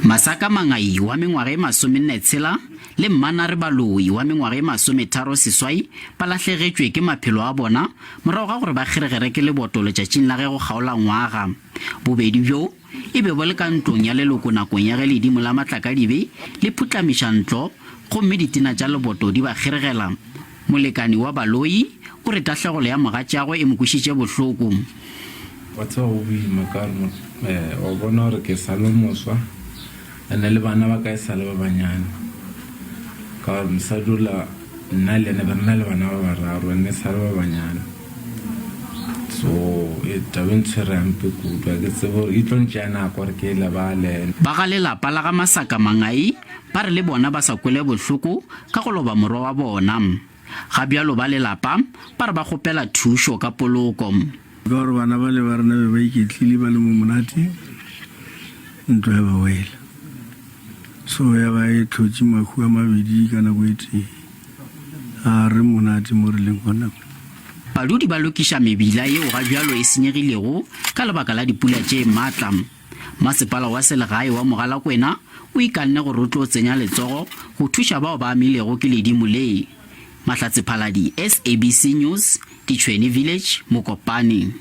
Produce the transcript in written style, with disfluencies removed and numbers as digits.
Masaka Mangai wa mengwaga e 16 le Mmanare Baloi wa mengwaga e 36 ba lahlegetswe ke maphelo a bona morago ga gore ba kgeregere ke leboto letšatšing la ge go kgaola ngwaga. Bobedi bjo e be bo le ka ntlong ya leloko nakong ya ge ledimo la Matlakadibe le phutlamiša ntlo gomme ditena tša leboto di ba kgeregela. Molekani wa Baloi o re tahlegolo ya mogatšagwe e mo kwešišitše bohloko. Batho ba go boima ka re o bona gore ke sa le moswa ene le bana ba ka e sa le ba banyane ka gore mosadula nna le ene ba nna le bana ba bararo ene sa le ba banyane so e tabeng tshwere hampe kudu ke tsebe gore e tlo ntšea nako gore ke e lebale. Ba ga lelapa la ga Masaka Mangai ba re le bona ba sa kwele bohloko ka go loba morwa wa bona. Ga bjalo ba lelapa ba re ba kgopela thušo ka poloko. Ka gore bana ba le ba rena be ba iketlile ba le mo monate ntlo ya ba wela so ya ba e tlhotse mahu a mabedi ka nako e tee a re monate mo re leng gona. Badudi ba lokiša mebila yeo ga bjalo e senyegilego ka lebaka la dipula tše maatla. Masepala wa selegae wa Mogalakwena o ikanne gore o tlo tsenya letsogo go thuša bao ba amilego ke ledimo le. Mahlatse Phaladi, SABC News, Ditšhweni Village, Mokopane.